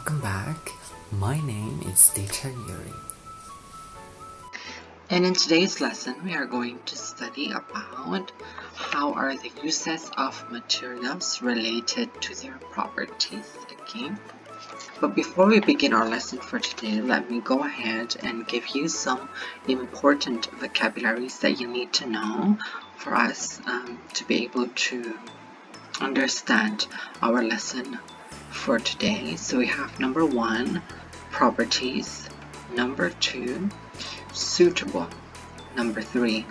Welcome back. My name is Teacher Yuri. And in today's lesson, we are going to study about how are the uses of materials related to their properties, okay? But before we begin our lesson for today, let me go ahead and give you some important vocabularies that you need to know for us to be able to understand our lesson for today. So we have number 1, properties. Number 2, suitable. Number 3,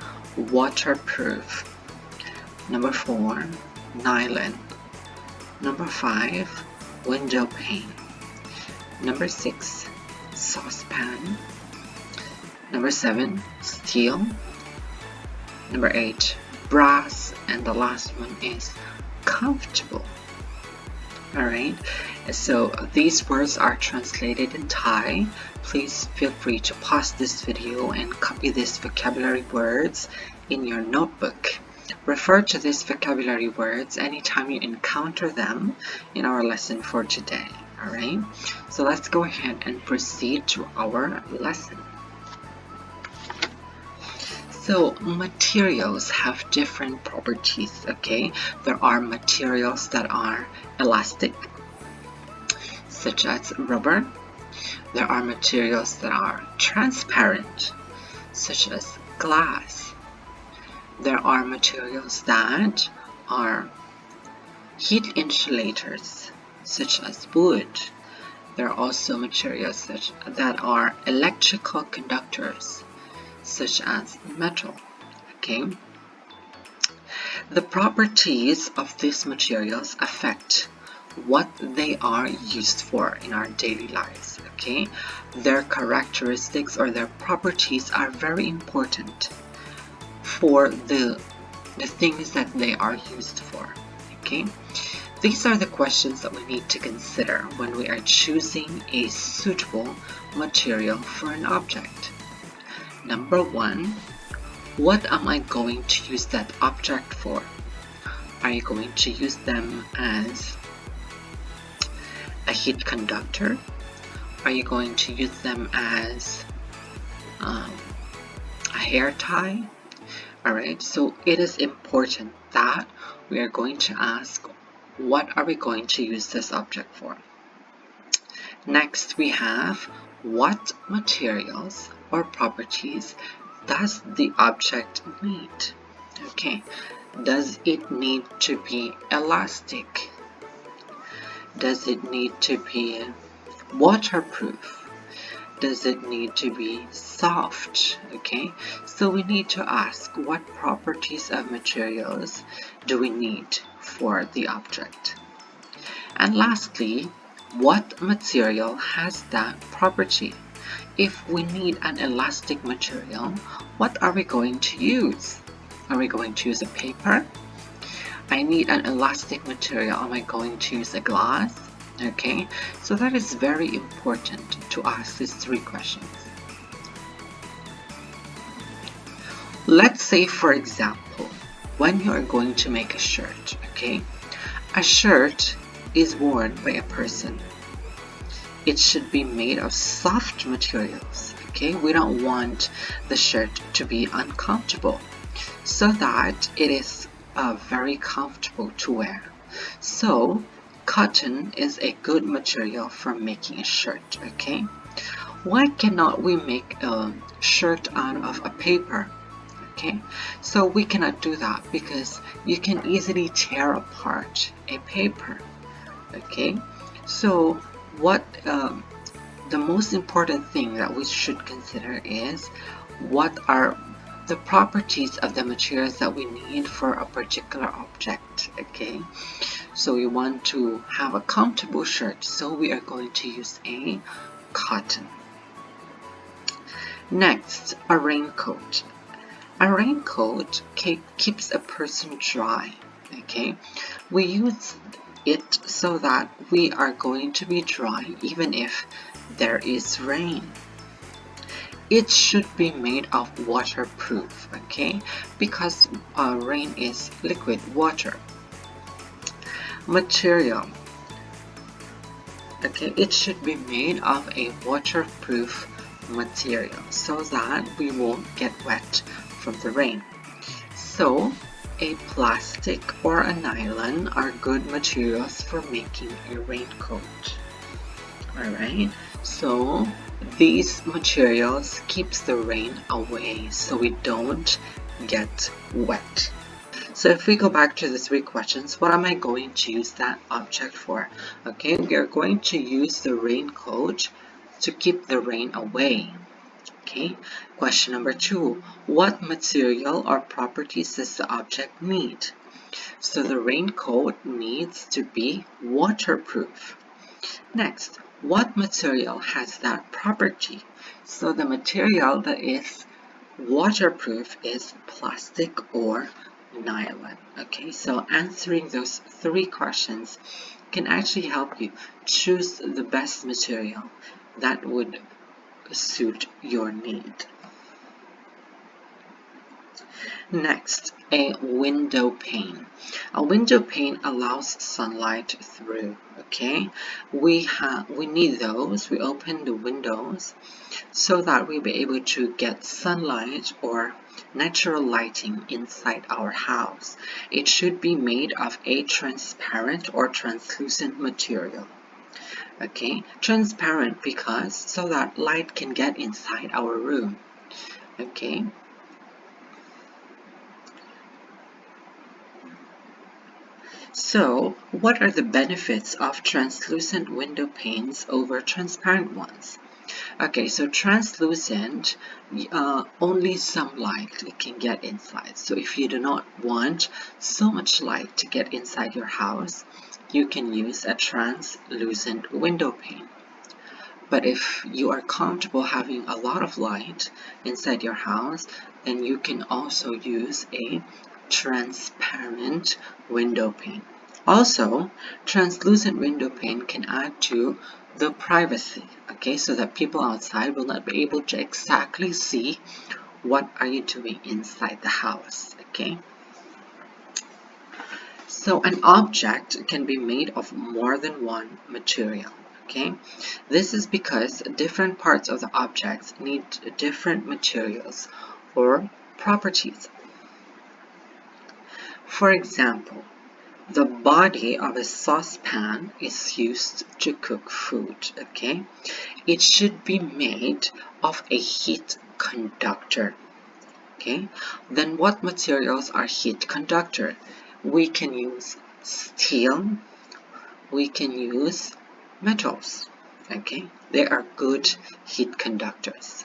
waterproof. Number 4, nylon. Number 5, window pane. Number 6, saucepan. Number 7, steel. Number 8, brass. And the last one is comfortable. Alright, so these words are translated in Thai. Please feel free to pause this video and copy these vocabulary words in your notebook. Refer to these vocabulary words anytime you encounter them in our lesson for today. Alright, so let's go ahead and proceed to our lesson. So materials have different properties, okay? There are materials that are elastic, such as rubber. There are materials that are transparent, such as glass. There are materials that are heat insulators, such as wood. There are also materials that are electrical conductors, such as metal, okay? The properties of these materials affect what they are used for in our daily lives, okay? Their characteristics or their properties are very important for the things that they are used for, okay? These are the questions that we need to consider when we are choosing a suitable material for an object. Number 1, what am I going to use that object for? Are you going to use them as a heat conductor? Are you going to use them as a hair tie? Alright, so it is important that we are going to ask, what are we going to use this object for? Next, we have, what materials or properties does the object need? Okay, does it need to be elastic? Does it need to be waterproof? Does it need to be soft? Okay, so we need to ask, what properties of materials do we need for the object? And lastly, what material has that property? If we need an elastic material, what are we going to use? Are we going to use a paper? I need an elastic material. Am I going to use a glass? Okay, so that is very important to ask these 3 questions. Let's say, for example, when you are going to make a shirt, okay? A shirt is worn by a person. It should be made of soft materials, okay? We don't want the shirt to be uncomfortable, so that it is very comfortable to wear. So cotton is a good material for making a shirt, okay? Why cannot we make a shirt out of a paper? Okay, so we cannot do that because you can easily tear apart a paper. Okay, so what the most important thing that we should consider is, what are the properties of the materials that we need for a particular object. Okay, so we want to have a comfortable shirt, so we are going to use a cotton. Next, a raincoat. A raincoat keeps a person dry, okay? We use it so that we are going to be dry even if there is rain. It should be made of waterproof, okay? Because rain is liquid water. Material. Okay, it should be made of a waterproof material so that we won't get wet from the rain. So, a plastic or a nylon are good materials for making a raincoat. Alright, so these materials keeps the rain away so we don't get wet. So if we go back to the three questions, what am I going to use that object for? Okay, we are going to use the raincoat to keep the rain away. Okay, question number 2, what material or properties does the object need? So the raincoat needs to be waterproof. Next, what material has that property? So the material that is waterproof is plastic or nylon. Okay, so answering those three questions can actually help you choose the best material that would suit your need. Next, a window pane. A window pane allows sunlight through. Okay, we need those. We open the windows so that we'll be able to get sunlight or natural lighting inside our house. It should be made of a transparent or translucent material. Okay, transparent because so that light can get inside our room. Okay. So, what are the benefits of translucent window panes over transparent ones? Okay, so translucent, only some light can get inside. So if you do not want so much light to get inside your house, you can use a translucent window pane. But if you are comfortable having a lot of light inside your house, then you can also use a transparent window pane. Also, translucent window pane can add to the privacy, okay, so that people outside will not be able to exactly see what are you doing inside the house, okay. So an object can be made of more than one material. Okay, this is because different parts of the object need different materials or properties. For example, the body of a saucepan is used to cook food. Okay, it should be made of a heat conductor. Okay, then what materials are heat conductor? We can use steel, we can use metals. Okay, they are good heat conductors.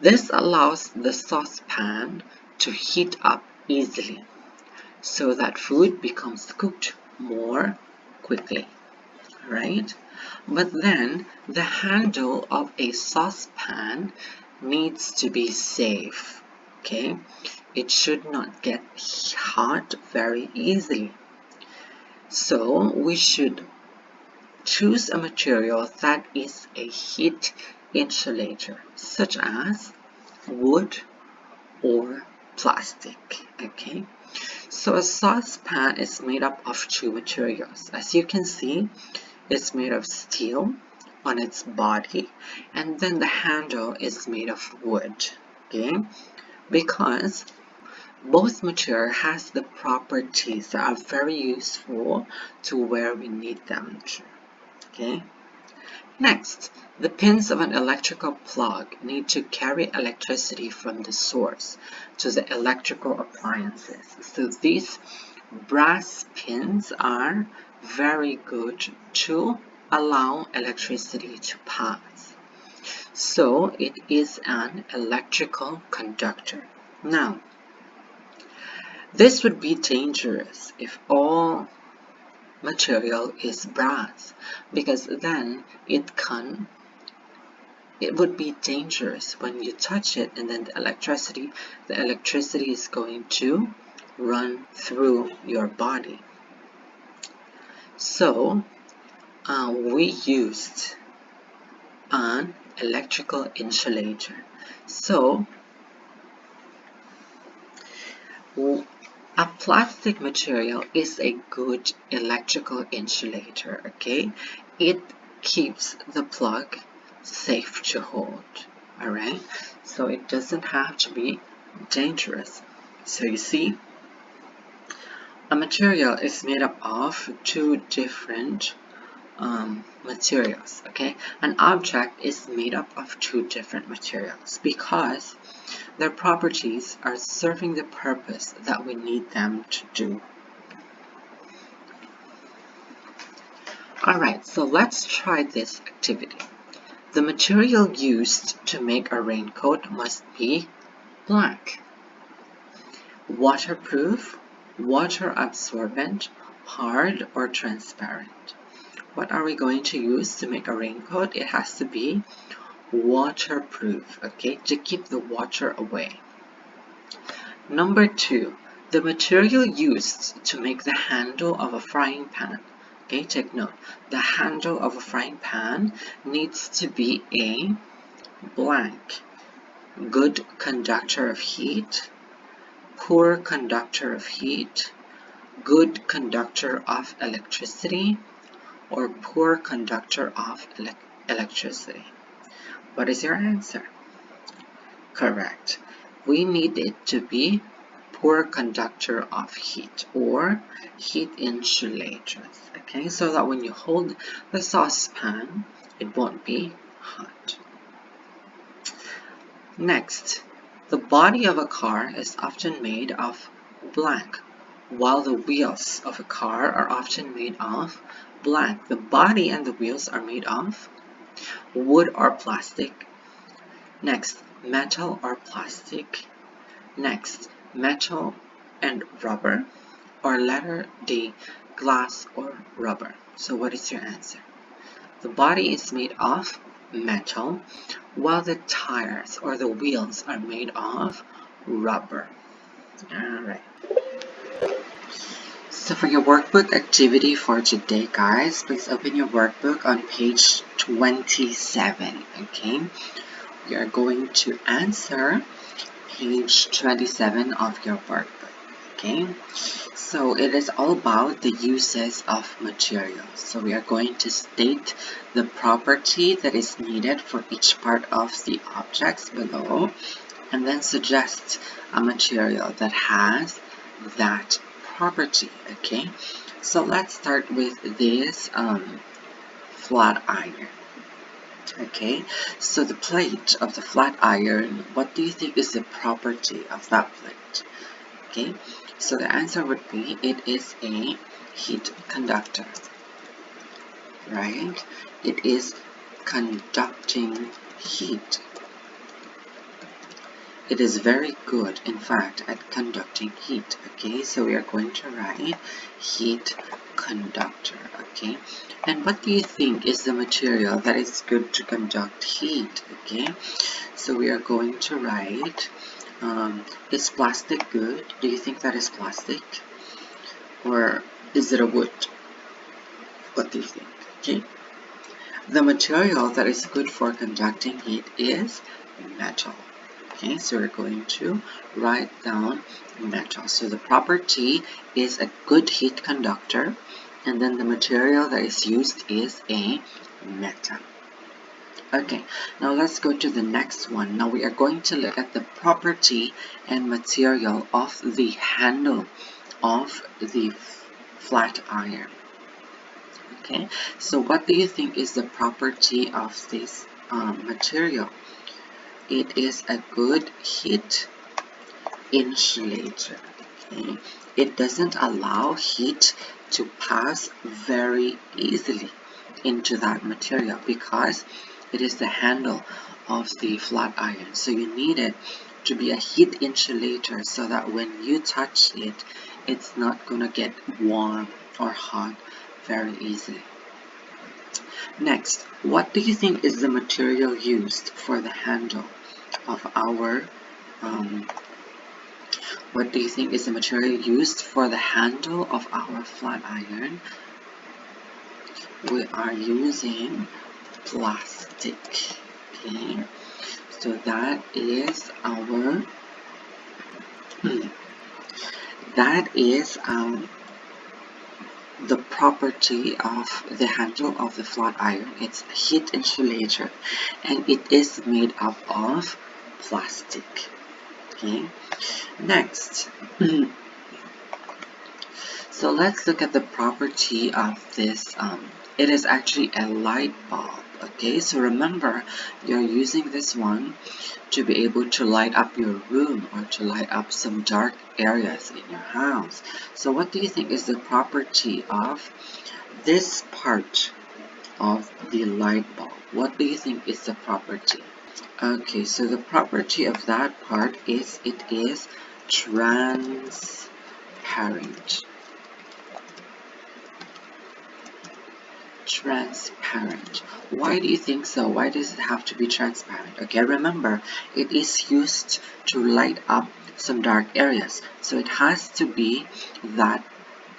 This allows the saucepan to heat up easily so that food becomes cooked more quickly, right? But then the handle of a saucepan needs to be safe. Okay, it should not get hot very easily. So we should choose a material that is a heat insulator, such as wood or plastic. Okay, so a saucepan is made up of two materials. As you can see, it's made of steel on its body, and then the handle is made of wood. Okay, because both material has the properties that are very useful to where we need them to. Okay. Next, the pins of an electrical plug need to carry electricity from the source to the electrical appliances. So these brass pins are very good to allow electricity to pass. So it is an electrical conductor. Now, this would be dangerous if all material is brass, because then it would be dangerous when you touch it, and then the electricity is going to run through your body. So we used an electrical insulator. So a plastic material is a good electrical insulator. Okay, it keeps the plug safe to hold. Alright, so it doesn't have to be dangerous. So you see, a material is made up of two different materials. Okay, an object is made up of two different materials because their properties are serving the purpose that we need them to do. Alright, so let's try this activity. The material used to make a raincoat must be blank. Waterproof, water absorbent, hard, or transparent. What are we going to use to make a raincoat? It has to be waterproof, okay, to keep the water away. Number 2, the material used to make the handle of a frying pan. Okay, take note. The handle of a frying pan needs to be a blank. Good conductor of heat, poor conductor of heat, good conductor of electricity, or poor conductor of electricity. What is your answer? Correct. We need it to be poor conductor of heat or heat insulators. Okay, so that when you hold the saucepan, it won't be hot. Next, the body of a car is often made of blank, while the wheels of a car are often made of blank. The body and the wheels are made of wood or plastic. Next, metal or plastic. Next, metal and rubber. Or letter D, glass or rubber. So what is your answer? The body is made of metal, while the tires or the wheels are made of rubber. Alright. So for your workbook activity for today, guys, please open your workbook on page 27, okay? We are going to answer page 27 of your workbook, okay? So it is all about the uses of materials. So we are going to state the property that is needed for each part of the objects below, and then suggest a material that has that property, okay? So let's start with this flat iron. Okay, so the plate of the flat iron, what do you think is the property of that plate? Okay, so the answer would be it is a heat conductor, right? It is conducting heat. It is very good, in fact, at conducting heat. Okay, so we are going to write heat conductor. Okay, and what do you think is the material that is good to conduct heat? Okay, so we are going to write is plastic good? Do you think that is plastic, or is it a wood? What do you think? Okay, the material that is good for conducting heat is metal. Okay, so we're going to write down metal. So the property is a good heat conductor, and then the material that is used is a metal. Okay, now let's go to the next one. Now we are going to look at the property and material of the handle of the flat iron. Okay, so what do you think is the property of this material? It is a good heat insulator. Okay? It doesn't allow heat to pass very easily into that material because it is the handle of the flat iron. So you need it to be a heat insulator so that when you touch it, it's not going to get warm or hot very easily. Next, what do you think is the material used for the handle of our what do you think is the material used for the handle of our flat iron? We are using plastic. Okay, so that is our the property of the handle of the flat iron. It's heat insulator, and it is made up of plastic. Okay, next. So let's look at the property of this. It is actually a light bulb. Okay, so remember, you're using this one to be able to light up your room or to light up some dark areas in your house. So what do you think is the property of this part of the light bulb? What do you think is the property? Okay, so the property of that part is it is transparent. Transparent. Why do you think so? Why does it have to be transparent? Okay, remember, it is used to light up some dark areas. So it has to be that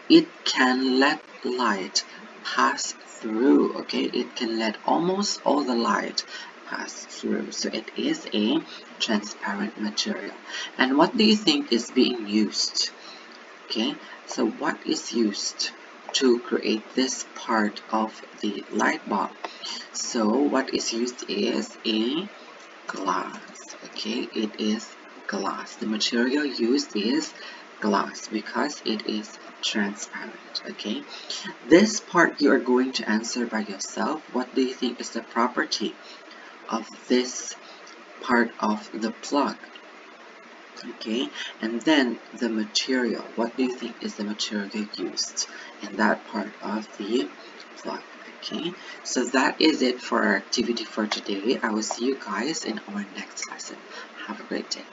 it can let light pass through. Okay, it can let almost all the light pass through. So it is a transparent material. And what do you think is being used? Okay, so what is used to create this part of the light bulb? So what is used is a glass. Okay, it is glass. The material used is glass because it is transparent. Okay, this part you are going to answer by yourself. What do you think is the property of this part of the plug? Okay, and then the material. What do you think is the material used in that part of the plug? Okay, so that is it for our activity for today. I will see you guys in our next lesson. Have a great day.